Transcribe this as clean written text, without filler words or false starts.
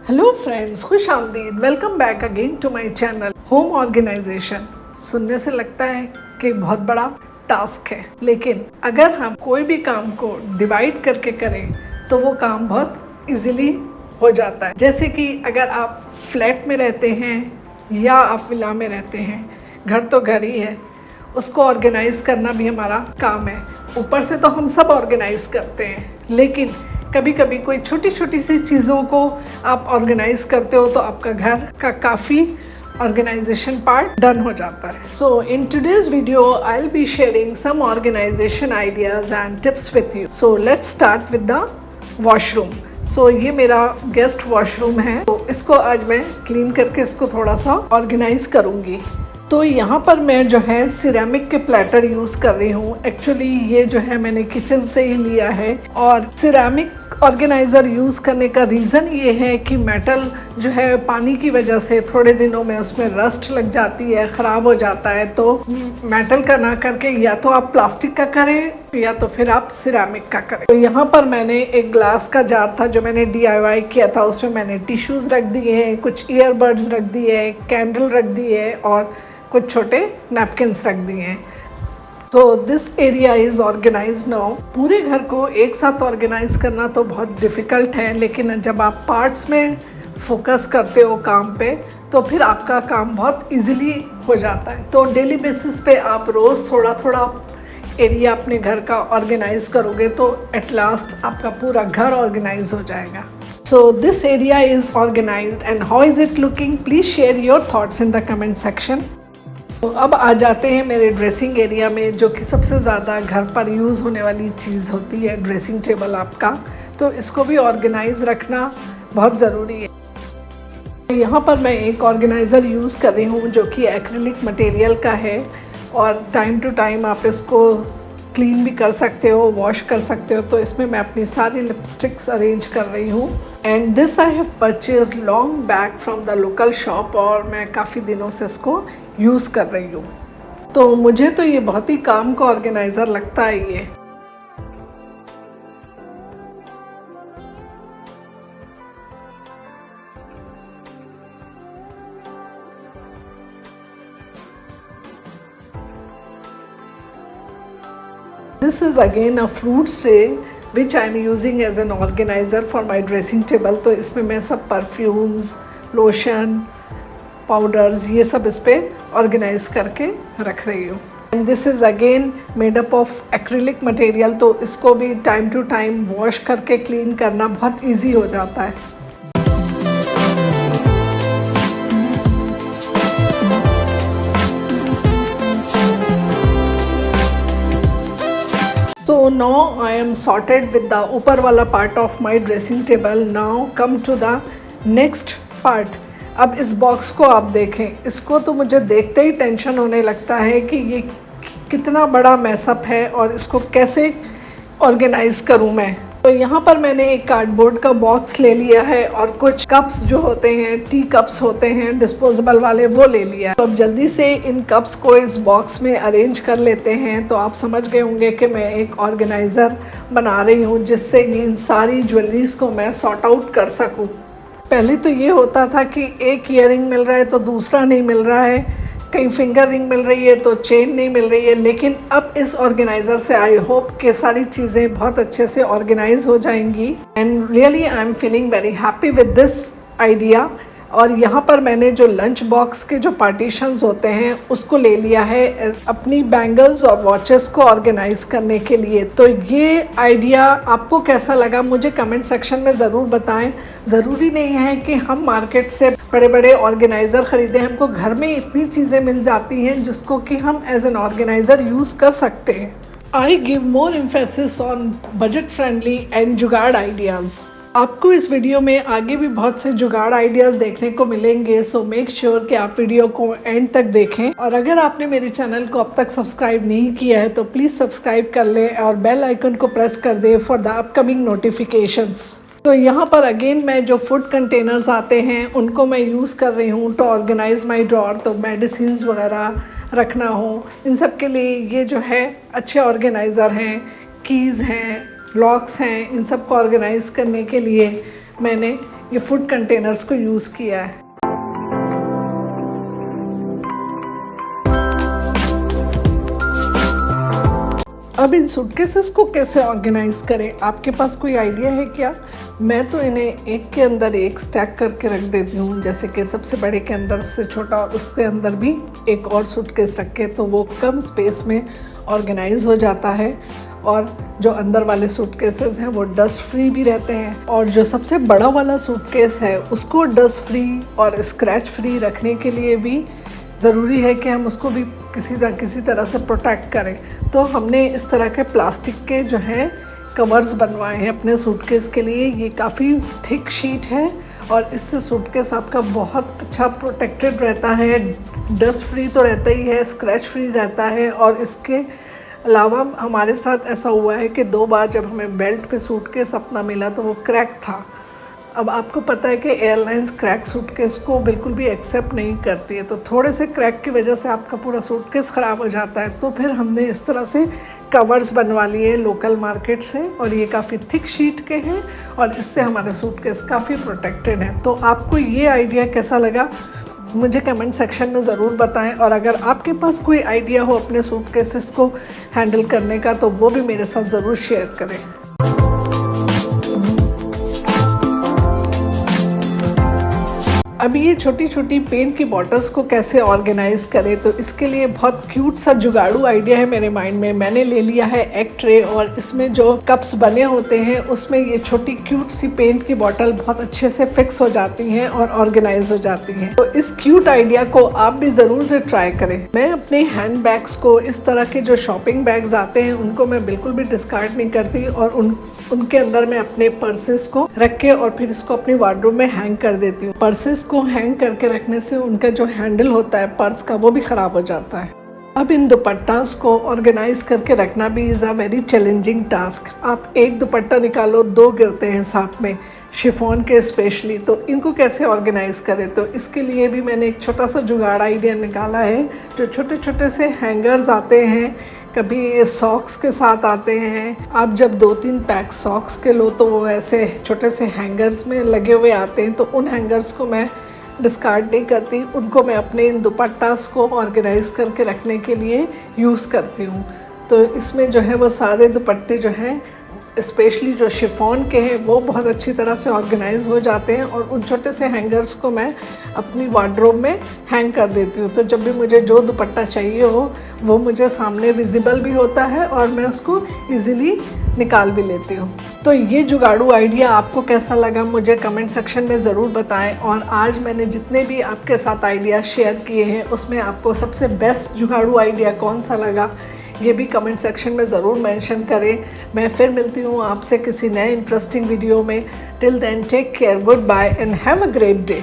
Hello friends, खुश आमदीद। Welcome back again to my channel. Home organization सुनने से लगता है कि बहुत बड़ा टास्क है, लेकिन अगर हम कोई भी काम को डिवाइड करके करें तो वो काम बहुत इजीली हो जाता है। जैसे कि अगर आप फ्लैट में रहते हैं या आप विला में रहते हैं, घर तो घर ही है, उसको ऑर्गेनाइज करना भी हमारा काम है। ऊपर से तो हम सब ऑर्गेनाइज करते हैं, लेकिन कभी कभी कोई छोटी छोटी सी चीज़ों को आप ऑर्गेनाइज करते हो तो आपका घर का काफ़ी ऑर्गेनाइजेशन पार्ट डन हो जाता है। So in today's video I will be sharing some organization ideas and tips with you. So let's start with the washroom. So ये मेरा गेस्ट वॉशरूम है, तो इसको आज मैं क्लीन करके इसको थोड़ा सा ऑर्गेनाइज करूँगी। तो यहाँ पर मैं जो है सिरेमिक के प्लेटर यूज़ कर रही हूँ। एक्चुअली ये जो है मैंने किचन से ही लिया है, और सिरेमिक ऑर्गेनाइज़र यूज़ करने का रीज़न ये है कि मेटल जो है पानी की वजह से थोड़े दिनों में उसमें रस्ट लग जाती है, ख़राब हो जाता है। तो मेटल का ना करके या तो आप प्लास्टिक का करें या तो फिर आप सिरेमिक का करें। तो यहाँ पर मैंने एक ग्लास का जार था जो मैंने DIY किया था, उसमें मैंने टिश्यूज़ रख दिए हैं, कुछ ईयरबड्स रख दिए हैं, कैंडल रख दिए है और कुछ छोटे नैपकिन्स रख दिए हैं। तो this area is organize now. पूरे घर को एक साथ ऑर्गेनाइज करना तो बहुत डिफ़िकल्ट है, लेकिन जब आप पार्ट्स में फोकस करते हो काम पे तो फिर आपका काम बहुत इजीली हो जाता है। तो डेली बेसिस पे आप रोज़ थोड़ा थोड़ा एरिया अपने घर का ऑर्गेनाइज करोगे तो एट लास्ट आपका पूरा घर ऑर्गेनाइज हो जाएगा। So this area is organized and how is it looking? Please share your thoughts in the comment section. तो अब आ जाते हैं मेरे ड्रेसिंग एरिया में, जो कि सबसे ज़्यादा घर पर यूज़ होने वाली चीज़ होती है, ड्रेसिंग टेबल आपका। तो इसको भी ऑर्गेनाइज रखना बहुत ज़रूरी है। यहाँ पर मैं एक ऑर्गेनाइज़र यूज़ कर रही हूँ जो कि एक्रिलिक मटेरियल का है, और टाइम टू टाइम आप इसको क्लीन भी कर सकते हो, वॉश कर सकते हो। तो इसमें मैं अपनी सारी लिपस्टिक्स अरेंज कर रही हूँ। And this I have purchase long back from the local shop, और मैं काफ़ी दिनों से इसको यूज़ कर रही हूँ। तो मुझे तो ये बहुत ही काम का ऑर्गेनाइज़र लगता है ये। This is again a fruit tray which I am using as an organizer for my dressing table। तो इसमें मैं सब परफ्यूम्स, लोशन, पाउडर्स, ये सब इस पे ऑर्गेनाइज करके रख रही हूँ। And this is again made up of acrylic material, तो इसको भी टाइम टू टाइम वॉश करके क्लीन करना बहुत ईजी हो जाता है। So now I am sorted with the ऊपर वाला part of my dressing table. Now come to the next part। अब इस बॉक्स को आप देखें, इसको तो मुझे देखते ही टेंशन होने लगता है कि ये कितना बड़ा मैसअप है और इसको कैसे ऑर्गेनाइज करूं मैं। तो यहाँ पर मैंने एक कार्डबोर्ड का बॉक्स ले लिया है, और कुछ कप्स जो होते हैं, टी कप्स होते हैं डिस्पोजेबल वाले, वो ले लिया है। तो अब जल्दी से इन कप्स को इस बॉक्स में अरेंज कर लेते हैं। तो आप समझ गए होंगे कि मैं एक ऑर्गेनाइज़र बना रही हूँ जिससे इन सारी ज्वेलरीज को मैं सॉर्ट आउट कर सकूँ। पहले तो ये होता था कि एक ईयरिंग मिल रहा है तो दूसरा नहीं मिल रहा है, कहीं फिंगर रिंग मिल रही है तो चेन नहीं मिल रही है, लेकिन अब इस ऑर्गेनाइज़र से आई होप कि सारी चीज़ें बहुत अच्छे से ऑर्गेनाइज हो जाएंगी। And really I am feeling very happy with this idea. और यहाँ पर मैंने जो लंच बॉक्स के जो पार्टीशंस होते हैं उसको ले लिया है अपनी बैंगल्स और वॉचेस को ऑर्गेनाइज करने के लिए। तो ये आइडिया आपको कैसा लगा मुझे कमेंट सेक्शन में ज़रूर बताएं। ज़रूरी नहीं है कि हम मार्केट से बड़े बड़े ऑर्गेनाइज़र ख़रीदें, हमको घर में इतनी चीज़ें मिल जाती हैं जिसको कि हम एज एन ऑर्गेनाइज़र यूज़ कर सकते हैं। I give more emphasis on budget friendly and जुगाड़ आइडियाज़। आपको इस वीडियो में आगे भी बहुत से जुगाड़ आइडियाज़ देखने को मिलेंगे, सो मेक श्योर कि आप वीडियो को एंड तक देखें। और अगर आपने मेरे चैनल को अब तक सब्सक्राइब नहीं किया है तो प्लीज़ सब्सक्राइब कर लें और बेल आइकन को प्रेस कर दें फॉर द अपकमिंग नोटिफिकेशंस। तो यहाँ पर अगेन मैं जो फूड कंटेनर्स आते हैं उनको मैं यूज़ कर रही हूँ टू ऑर्गेनाइज माई ड्रॉर। तो मेडिसिन वगैरह रखना हो, इन सब के लिए ये जो है अच्छे ऑर्गेनाइज़र हैं। कीज़ हैं, लॉक्स हैं, इन सब को ऑर्गेनाइज करने के लिए मैंने ये फूड कंटेनर्स को यूज़ किया है। अब इन सूटकेसेस को कैसे ऑर्गेनाइज करें, आपके पास कोई आइडिया है क्या? मैं तो इन्हें एक के अंदर एक स्टैक करके रख देती हूँ, जैसे कि सबसे बड़े के अंदर से छोटा, उसके अंदर भी एक और सूटकेस रख के, तो वो कम स्पेस में ऑर्गेनाइज हो जाता है और जो अंदर वाले सूटकेसेस हैं वो डस्ट फ्री भी रहते हैं। और जो सबसे बड़ा वाला सूटकेस है उसको डस्ट फ्री और स्क्रैच फ्री रखने के लिए भी ज़रूरी है कि हम उसको भी किसी तरह से प्रोटेक्ट करें। तो हमने इस तरह के प्लास्टिक के जो हैं कवर्स बनवाए हैं अपने सूटकेस के लिए। ये काफ़ी थिक शीट है और इससे सूटकेस आपका बहुत अच्छा प्रोटेक्टेड रहता है, डस्ट फ्री तो रहता ही है, स्क्रैच फ्री रहता है। और इसके अलावा हमारे साथ ऐसा हुआ है कि 2 बार जब हमें बेल्ट पे सूटकेस अपना मिला तो वो क्रैक था। अब आपको पता है कि एयरलाइंस क्रैक सूटकेस को बिल्कुल भी एक्सेप्ट नहीं करती है, तो थोड़े से क्रैक की वजह से आपका पूरा सूटकेस ख़राब हो जाता है। तो फिर हमने इस तरह से कवर्स बनवा लिए लोकल मार्केट से और ये काफ़ी थिक शीट के हैं और इससे हमारे सूटकेस काफ़ी प्रोटेक्टेड हैं। तो आपको ये आइडिया कैसा लगा मुझे कमेंट सेक्शन में ज़रूर बताएं, और अगर आपके पास कोई आइडिया हो अपने सूटकेसेस को हैंडल करने का तो वो भी मेरे साथ ज़रूर शेयर करें। अब ये छोटी छोटी पेंट की बॉटल्स को कैसे ऑर्गेनाइज करें, तो इसके लिए बहुत क्यूट सा जुगाड़ू आइडिया है मेरे माइंड में। मैंने ले लिया है एग ट्रे और इसमें जो कप्स बने होते हैं उसमें ये छोटी क्यूट सी पेंट की बॉटल बहुत अच्छे से फिक्स हो जाती हैं और ऑर्गेनाइज हो जाती हैं। तो इस क्यूट आइडिया को आप भी ज़रूर से ट्राई करें। मैं अपने हैंड बैग्स को, इस तरह के जो शॉपिंग बैग्स आते हैं उनको मैं बिल्कुल भी डिस्कार्ड नहीं करती और उनके अंदर मैं अपने पर्सेस को रख के और फिर इसको अपनी वार्डरोब में हैंग कर देती हूँ। पर्सेस को हैंग करके रखने से उनका जो हैंडल होता है पर्स का वो भी ख़राब हो जाता है। अब इन दुपट्टास को ऑर्गेनाइज करके रखना भी is a very challenging task. आप एक दुपट्टा निकालो 2 गिरते हैं साथ में, शिफॉन के स्पेशली, तो इनको कैसे ऑर्गेनाइज करें? तो इसके लिए भी मैंने एक छोटा सा जुगाड़ आइडिया निकाला है। जो छोटे छोटे से हैंगर्स आते हैं, कभी सॉक्स के साथ आते हैं, आप जब 2-3 पैक सॉक्स के लो तो वो ऐसे छोटे से हैंगर्स में लगे हुए आते हैं, तो उन हैंगर्स को मैं डिस्कार्ड नहीं करती, उनको मैं अपने इन दुपट्टास को ऑर्गेनाइज करके रखने के लिए यूज़ करती हूँ। तो इसमें जो है वो सारे दुपट्टे जो हैं स्पेशली जो शिफॉन के हैं वो बहुत अच्छी तरह से ऑर्गेनाइज हो जाते हैं और उन छोटे से हैंगर्स को मैं अपनी वार्डरोब में हैंग कर देती हूँ। तो जब भी मुझे जो दुपट्टा चाहिए हो वो मुझे सामने विजिबल भी होता है और मैं उसको इजीली निकाल भी लेती हूँ। तो ये जुगाड़ू आइडिया आपको कैसा लगा मुझे कमेंट सेक्शन में ज़रूर बताएं। और आज मैंने जितने भी आपके साथ आइडिया शेयर किए हैं उसमें आपको सबसे बेस्ट जुगाड़ू आइडिया कौन सा लगा ये भी कमेंट सेक्शन में ज़रूर मेंशन करें। मैं फिर मिलती हूँ आपसे किसी नए इंटरेस्टिंग वीडियो में। Till then take care, goodbye and have a great day.